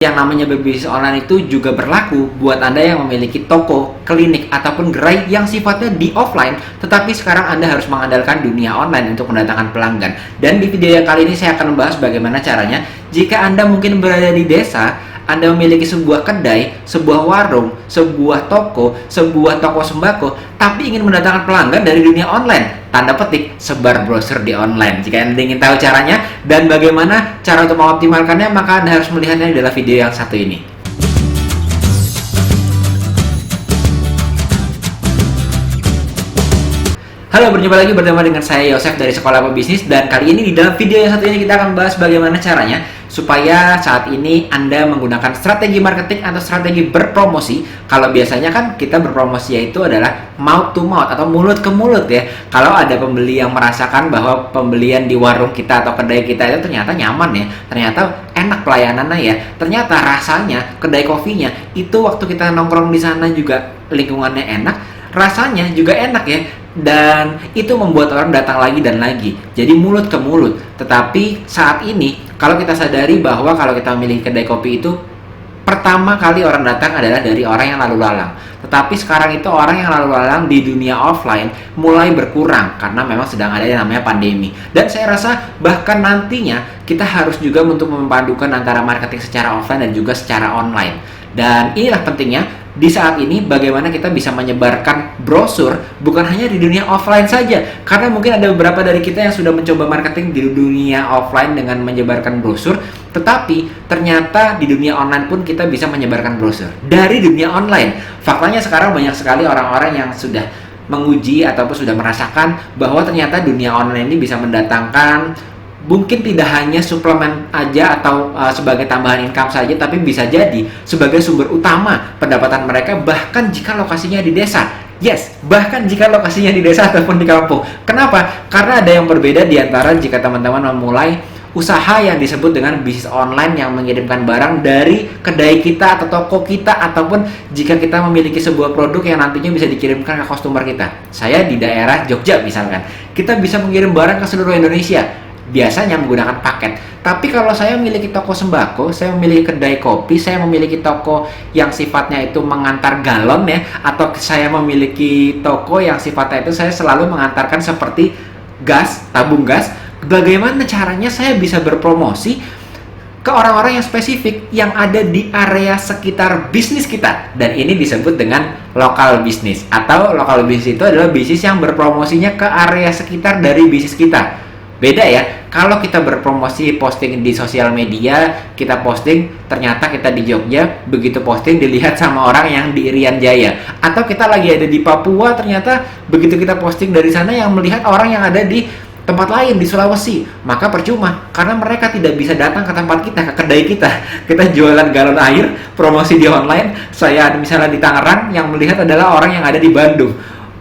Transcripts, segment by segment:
Yang namanya berbisnis online itu juga berlaku buat Anda yang memiliki toko, klinik, ataupun gerai yang sifatnya di offline, tetapi sekarang Anda harus mengandalkan dunia online untuk mendatangkan pelanggan. Dan di video yang kali ini saya akan membahas bagaimana caranya jika Anda mungkin berada di desa, Anda memiliki sebuah kedai, sebuah warung, sebuah toko sembako, tapi ingin mendatangkan pelanggan dari dunia online. Tanda petik, sebar brosur di online. Jika Anda ingin tahu caranya dan bagaimana cara untuk mengoptimalkannya, maka Anda harus melihatnya adalah video yang satu ini. Halo, berjumpa lagi bersama dengan saya Yosef dari Sekolah Pebisnis, dan kali ini di dalam video yang satu ini kita akan bahas bagaimana caranya supaya saat ini Anda menggunakan strategi marketing atau strategi berpromosi. Kalau biasanya kan kita berpromosi yaitu adalah mouth to mouth atau mulut ke mulut ya. Kalau ada pembeli yang merasakan bahwa pembelian di warung kita atau kedai kita itu ternyata nyaman ya, ternyata enak pelayanannya ya, ternyata rasanya kedai kopinya itu waktu kita nongkrong di sana juga lingkungannya enak, rasanya juga enak ya, dan itu membuat orang datang lagi dan lagi. Jadi mulut ke mulut. Tetapi saat ini kalau kita sadari bahwa kalau kita memiliki kedai kopi itu pertama kali orang datang adalah dari orang yang lalu lalang. Tetapi sekarang itu orang yang lalu lalang di dunia offline mulai berkurang karena memang sedang ada yang namanya pandemi. Dan saya rasa bahkan nantinya kita harus juga untuk memadukan antara marketing secara offline dan juga secara online. Dan inilah pentingnya di saat ini bagaimana kita bisa menyebarkan brosur bukan hanya di dunia offline saja, karena mungkin ada beberapa dari kita yang sudah mencoba marketing di dunia offline dengan menyebarkan brosur, tetapi ternyata di dunia online pun kita bisa menyebarkan brosur dari dunia online. Faktanya sekarang banyak sekali orang-orang yang sudah menguji ataupun sudah merasakan bahwa ternyata dunia online ini bisa mendatangkan mungkin tidak hanya suplemen aja atau sebagai tambahan income saja, tapi bisa jadi sebagai sumber utama pendapatan mereka bahkan jika lokasinya di desa. Yes, bahkan jika lokasinya di desa ataupun di kampung. Kenapa? Karena ada yang berbeda di antara jika teman-teman memulai usaha yang disebut dengan bisnis online yang mengirimkan barang dari kedai kita atau toko kita, ataupun jika kita memiliki sebuah produk yang nantinya bisa dikirimkan ke customer kita. Saya di daerah Jogja misalkan, kita bisa mengirim barang ke seluruh Indonesia, biasanya menggunakan paket. Tapi kalau saya memiliki toko sembako, saya memiliki kedai kopi, saya memiliki toko yang sifatnya itu mengantar galon ya, atau saya memiliki toko yang sifatnya itu saya selalu mengantarkan seperti gas, tabung gas. Bagaimana caranya saya bisa berpromosi ke orang-orang yang spesifik yang ada di area sekitar bisnis kita? Dan ini disebut dengan lokal bisnis, atau lokal bisnis itu adalah bisnis yang berpromosinya ke area sekitar dari bisnis kita. Beda ya, kalau kita berpromosi posting di sosial media, kita posting ternyata kita di Jogja, begitu posting dilihat sama orang yang di Irian Jaya, atau kita lagi ada di Papua, ternyata begitu kita posting dari sana yang melihat orang yang ada di tempat lain di Sulawesi, maka percuma karena mereka tidak bisa datang ke tempat kita, ke kedai kita. Kita jualan galon air, promosi di online, saya misalnya di Tangerang, yang melihat adalah orang yang ada di Bandung,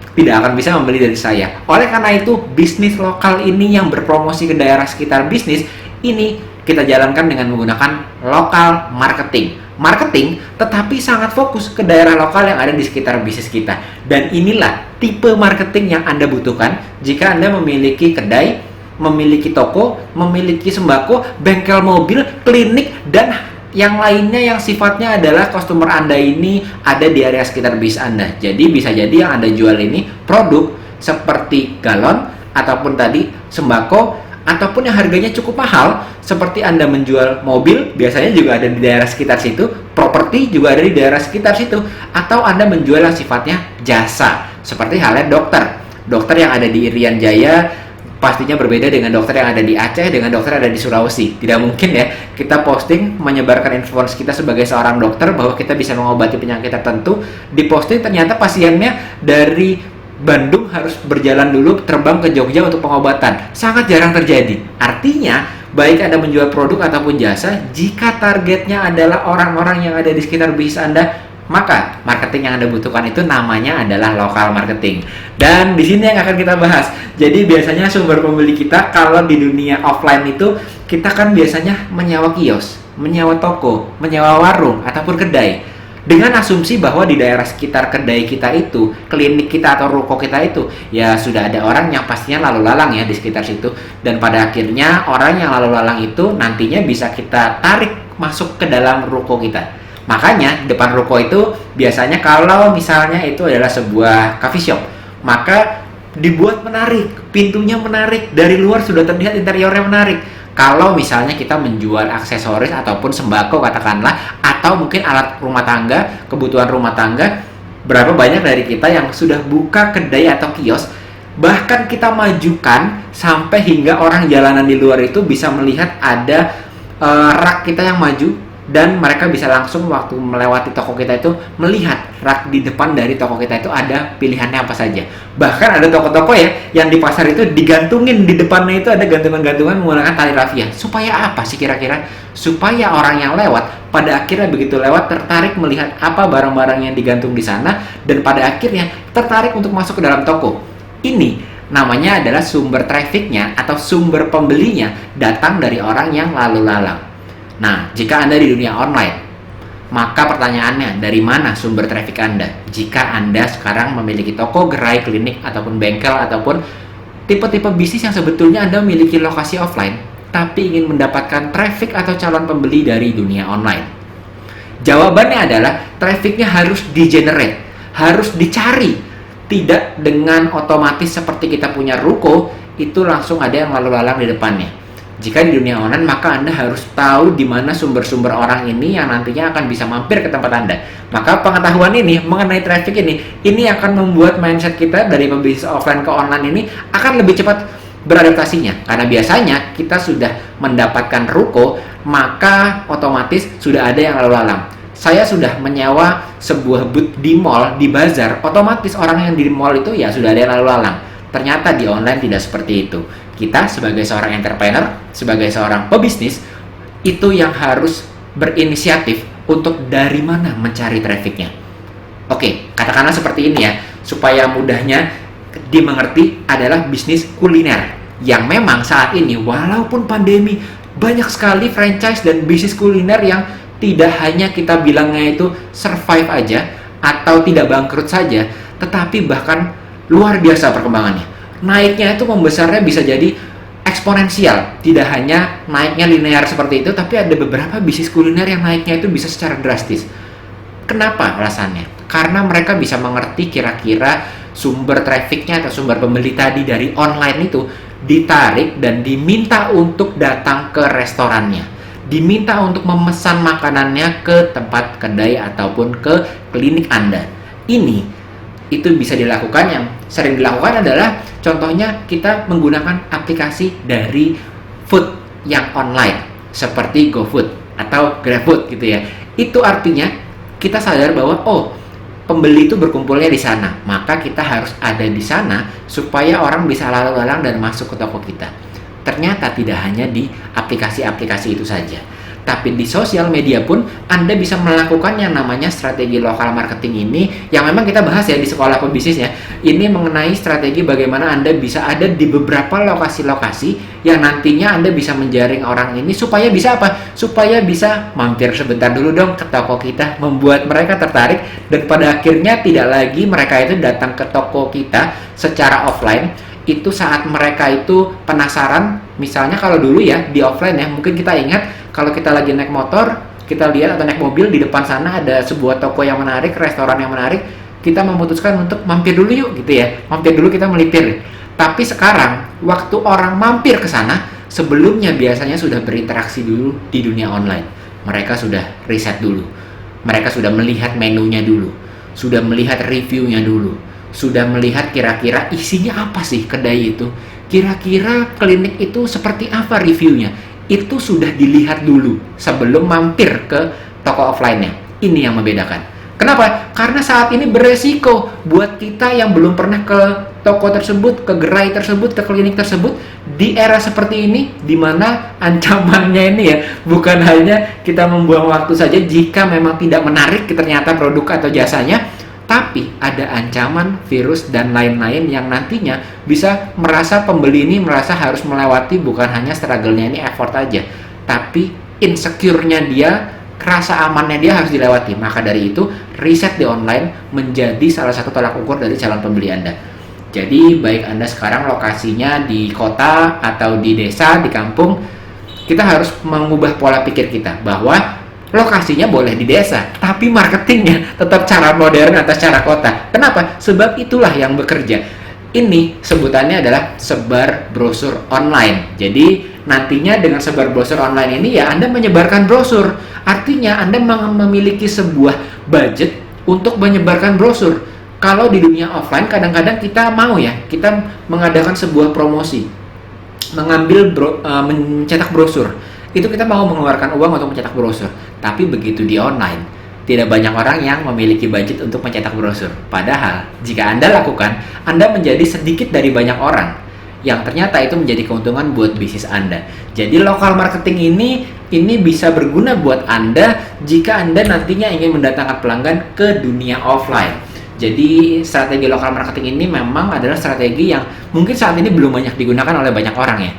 tidak akan bisa membeli dari saya. Oleh karena itu, bisnis lokal ini yang berpromosi ke daerah sekitar bisnis ini kita jalankan dengan menggunakan lokal marketing. Marketing tetapi sangat fokus ke daerah lokal yang ada di sekitar bisnis kita. Dan inilah tipe marketing yang Anda butuhkan jika Anda memiliki kedai, memiliki toko, memiliki sembako, bengkel mobil, klinik, dan yang lainnya yang sifatnya adalah customer Anda ini ada di area sekitar bis Anda. Jadi bisa jadi yang Anda jual ini produk seperti galon, ataupun tadi sembako, ataupun yang harganya cukup mahal seperti Anda menjual mobil, biasanya juga ada di daerah sekitar situ, properti juga ada di daerah sekitar situ, atau Anda menjual yang sifatnya jasa seperti halnya dokter yang ada di Irian Jaya pastinya berbeda dengan dokter yang ada di Aceh, dengan dokter yang ada di Sulawesi. Tidak mungkin ya kita posting menyebarkan influence kita sebagai seorang dokter bahwa kita bisa mengobati penyakit tertentu, diposting ternyata pasiennya dari Bandung harus berjalan dulu terbang ke Jogja untuk pengobatan. Sangat jarang terjadi. Artinya baik Anda menjual produk ataupun jasa, jika targetnya adalah orang-orang yang ada di sekitar bisnis Anda, maka marketing yang Anda butuhkan itu namanya adalah lokal marketing. Dan di sini yang akan kita bahas. Jadi biasanya sumber pembeli kita kalau di dunia offline itu kita kan biasanya menyewa kios, menyewa toko, menyewa warung ataupun kedai. Dengan asumsi bahwa di daerah sekitar kedai kita itu, klinik kita atau ruko kita itu, ya sudah ada orang yang pastinya lalu lalang ya di sekitar situ. Dan pada akhirnya orang yang lalu lalang itu nantinya bisa kita tarik masuk ke dalam ruko kita. Makanya depan ruko itu biasanya kalau misalnya itu adalah sebuah coffee shop, maka dibuat menarik, pintunya menarik, dari luar sudah terlihat interiornya menarik. Kalau misalnya kita menjual aksesoris ataupun sembako katakanlah, atau mungkin alat rumah tangga, kebutuhan rumah tangga, berapa banyak dari kita yang sudah buka kedai atau kios, bahkan kita majukan sampai hingga orang jalanan di luar itu bisa melihat ada rak kita yang maju, dan mereka bisa langsung waktu melewati toko kita itu melihat rak di depan dari toko kita itu ada pilihannya apa saja. Bahkan ada toko-toko ya yang di pasar itu digantungin di depannya itu ada gantungan-gantungan menggunakan tali rafia. Supaya apa sih kira-kira? Supaya orang yang lewat pada akhirnya begitu lewat tertarik melihat apa barang-barang yang digantung di sana, dan pada akhirnya tertarik untuk masuk ke dalam toko. Ini namanya adalah sumber trafficnya atau sumber pembelinya datang dari orang yang lalu lalang. Nah, jika Anda di dunia online, maka pertanyaannya, dari mana sumber traffic Anda? Jika Anda sekarang memiliki toko, gerai, klinik, ataupun bengkel, ataupun tipe-tipe bisnis yang sebetulnya Anda memiliki lokasi offline, tapi ingin mendapatkan traffic atau calon pembeli dari dunia online. Jawabannya adalah, trafficnya harus di-generate, harus dicari. Tidak dengan otomatis seperti kita punya ruko, itu langsung ada yang lalu lalang di depannya. Jika di dunia online, maka Anda harus tahu di mana sumber-sumber orang ini yang nantinya akan bisa mampir ke tempat Anda. Maka pengetahuan ini mengenai traffic ini akan membuat mindset kita dari pembisnis offline ke online ini akan lebih cepat beradaptasinya. Karena biasanya kita sudah mendapatkan ruko, maka otomatis sudah ada yang lalu lalang. Saya sudah menyewa sebuah booth di mall, di bazar, otomatis orang yang di mall itu ya sudah ada yang lalu lalang. Ternyata di online tidak seperti itu. Kita sebagai seorang entrepreneur, sebagai seorang pebisnis, itu yang harus berinisiatif untuk dari mana mencari trafficnya. Oke, katakanlah seperti ini ya, supaya mudahnya dimengerti adalah bisnis kuliner. Yang memang saat ini, walaupun pandemi, banyak sekali franchise dan bisnis kuliner yang tidak hanya kita bilangnya itu survive aja, atau tidak bangkrut saja, tetapi bahkan luar biasa perkembangannya. Naiknya itu membesarnya bisa jadi eksponensial, tidak hanya naiknya linear seperti itu, tapi ada beberapa bisnis kuliner yang naiknya itu bisa secara drastis. Kenapa alasannya? Karena mereka bisa mengerti kira-kira sumber trafficnya atau sumber pembeli tadi dari online itu ditarik dan diminta untuk datang ke restorannya, diminta untuk memesan makanannya ke tempat kedai ataupun ke klinik Anda. Itu bisa dilakukan, yang sering dilakukan adalah contohnya kita menggunakan aplikasi dari food yang online seperti GoFood atau GrabFood gitu ya. Itu artinya kita sadar bahwa pembeli itu berkumpulnya di sana, maka kita harus ada di sana supaya orang bisa lalu lalang dan masuk ke toko kita. Ternyata tidak hanya di aplikasi-aplikasi itu saja, tapi di sosial media pun Anda bisa melakukan yang namanya strategi lokal marketing ini, yang memang kita bahas ya di sekolah pebisnis ya. Ini mengenai strategi bagaimana Anda bisa ada di beberapa lokasi-lokasi yang nantinya Anda bisa menjaring orang ini supaya bisa apa? Supaya bisa mampir sebentar dulu dong ke toko kita, membuat mereka tertarik, dan pada akhirnya tidak lagi mereka itu datang ke toko kita secara offline. Itu saat mereka itu penasaran. Misalnya kalau dulu ya di offline ya, mungkin kita ingat kalau kita lagi naik motor, kita lihat atau naik mobil di depan sana ada sebuah toko yang menarik, restoran yang menarik, kita memutuskan untuk mampir dulu yuk gitu ya. Mampir dulu, kita melipir. Tapi sekarang waktu orang mampir ke sana, sebelumnya biasanya sudah berinteraksi dulu di dunia online. Mereka sudah riset dulu. Mereka sudah melihat menunya dulu. Sudah melihat reviewnya dulu. Sudah melihat kira-kira isinya apa sih kedai itu. Kira-kira klinik itu seperti apa reviewnya. Itu sudah dilihat dulu sebelum mampir ke toko offline-nya. Ini yang membedakan. Kenapa? Karena saat ini beresiko buat kita yang belum pernah ke toko tersebut, ke gerai tersebut, ke klinik tersebut, di era seperti ini, di mana ancamannya ini ya, bukan hanya kita membuang waktu saja jika memang tidak menarik ternyata produk atau jasanya, tapi ada ancaman virus dan lain-lain yang nantinya bisa merasa pembeli ini merasa harus melewati bukan hanya struggle-nya ini effort aja, tapi insecure-nya dia, rasa amannya dia harus dilewati. Maka dari itu, riset di online menjadi salah satu tolak ukur dari calon pembeli Anda. Jadi, baik Anda sekarang lokasinya di kota atau di desa, di kampung, kita harus mengubah pola pikir kita bahwa lokasinya boleh di desa, tapi marketingnya tetap cara modern atau cara kota. Kenapa? Sebab itulah yang bekerja. Ini sebutannya adalah sebar brosur online. Jadi nantinya dengan sebar brosur online ini ya Anda menyebarkan brosur. Artinya Anda memiliki sebuah budget untuk menyebarkan brosur. Kalau di dunia offline kadang-kadang kita mau ya, kita mengadakan sebuah promosi, mencetak brosur. Itu kita mau mengeluarkan uang untuk mencetak brosur. Tapi begitu di online, tidak banyak orang yang memiliki budget untuk mencetak brosur. Padahal, jika Anda lakukan, Anda menjadi sedikit dari banyak orang yang ternyata itu menjadi keuntungan buat bisnis Anda. Jadi lokal marketing ini bisa berguna buat Anda jika Anda nantinya ingin mendatangkan pelanggan ke dunia offline. Jadi strategi lokal marketing ini memang adalah strategi yang mungkin saat ini belum banyak digunakan oleh banyak orang ya.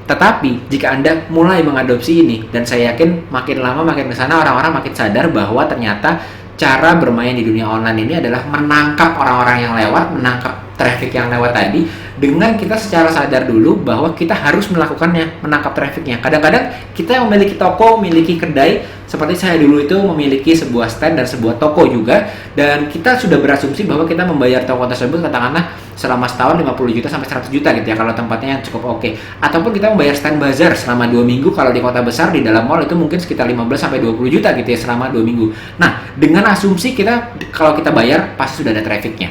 Tetapi jika Anda mulai mengadopsi ini, dan saya yakin makin lama makin kesana orang-orang makin sadar bahwa ternyata cara bermain di dunia online ini adalah menangkap orang-orang yang lewat, menangkap traffic yang lewat tadi, dengan kita secara sadar dulu bahwa kita harus melakukannya, menangkap trafficnya. Kadang-kadang kita yang memiliki toko, memiliki kedai, seperti saya dulu itu memiliki sebuah stand dan sebuah toko juga, dan kita sudah berasumsi bahwa kita membayar toko tersebut katakanlah selama setahun 50 juta sampai 100 juta gitu ya, kalau tempatnya yang cukup oke. Ataupun kita membayar stand bazar selama 2 minggu, kalau di kota besar di dalam mall itu mungkin sekitar 15 sampai 20 juta gitu ya selama 2 minggu. Nah, dengan asumsi kita kalau kita bayar pasti sudah ada trafficnya.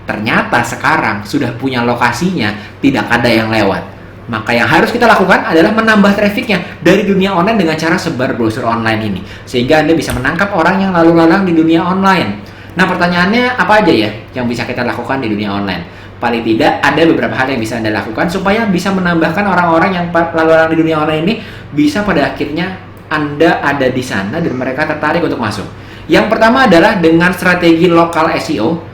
Ternyata sekarang sudah punya lokasinya, tidak ada yang lewat. Maka yang harus kita lakukan adalah menambah trafficnya dari dunia online dengan cara sebar brosur online ini. Sehingga Anda bisa menangkap orang yang lalu lalang di dunia online. Nah, pertanyaannya apa aja ya yang bisa kita lakukan di dunia online? Paling tidak ada beberapa hal yang bisa Anda lakukan supaya bisa menambahkan orang-orang yang lalu lalang di dunia online ini bisa pada akhirnya Anda ada di sana dan mereka tertarik untuk masuk. Yang pertama adalah dengan strategi lokal SEO.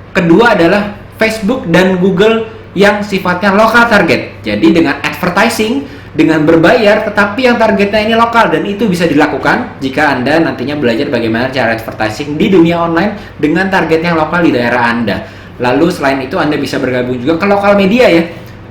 Kedua adalah Facebook dan Google yang sifatnya lokal target. Jadi dengan advertising, dengan berbayar, tetapi yang targetnya ini lokal, dan itu bisa dilakukan jika Anda nantinya belajar bagaimana cara advertising di dunia online dengan target yang lokal di daerah Anda. Lalu selain itu Anda bisa bergabung juga ke lokal media ya.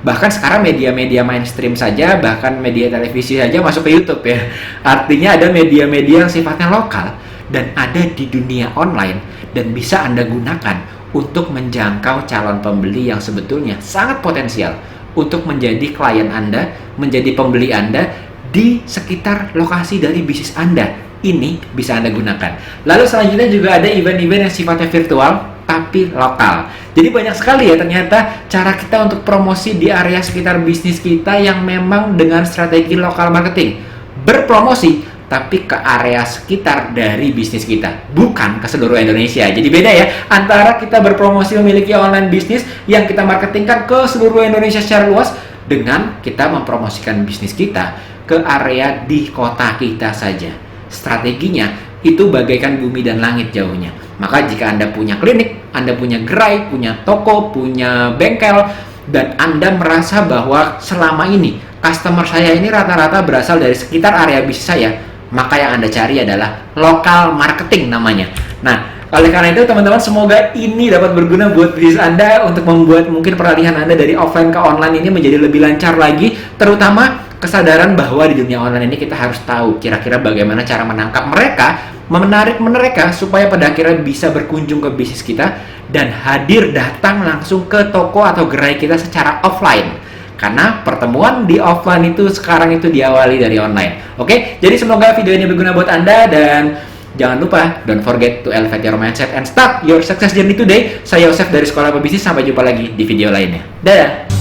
Bahkan sekarang media-media mainstream saja, bahkan media televisi saja masuk ke YouTube ya. Artinya ada media-media yang sifatnya lokal dan ada di dunia online dan bisa Anda gunakan untuk menjangkau calon pembeli yang sebetulnya sangat potensial untuk menjadi klien Anda, menjadi pembeli Anda di sekitar lokasi dari bisnis Anda. Ini bisa Anda gunakan. Lalu selanjutnya juga ada event-event yang sifatnya virtual tapi lokal. Jadi banyak sekali ya ternyata cara kita untuk promosi di area sekitar bisnis kita yang memang dengan strategi lokal marketing. Berpromosi tapi ke area sekitar dari bisnis kita, bukan ke seluruh Indonesia. Jadi beda ya antara kita berpromosi memiliki online bisnis yang kita marketingkan ke seluruh Indonesia secara luas dengan kita mempromosikan bisnis kita ke area di kota kita saja. Strateginya itu bagaikan bumi dan langit jauhnya. Maka jika Anda punya klinik, Anda punya gerai, punya toko, punya bengkel, dan Anda merasa bahwa selama ini customer saya ini rata-rata berasal dari sekitar area bisnis saya, maka yang Anda cari adalah lokal marketing namanya. Nah, oleh karena itu teman-teman, semoga ini dapat berguna buat bisnis Anda untuk membuat mungkin peralihan Anda dari offline ke online ini menjadi lebih lancar lagi, terutama kesadaran bahwa di dunia online ini kita harus tahu kira-kira bagaimana cara menangkap mereka, menarik mereka supaya pada akhirnya bisa berkunjung ke bisnis kita dan hadir datang langsung ke toko atau gerai kita secara offline. Karena pertemuan di offline itu sekarang itu diawali dari online. Oke, jadi semoga video ini berguna buat Anda, dan jangan lupa, don't forget to elevate your mindset and start your success journey today. Saya Yosef dari Sekolah Pebisnis, sampai jumpa lagi di video lainnya. Dadah!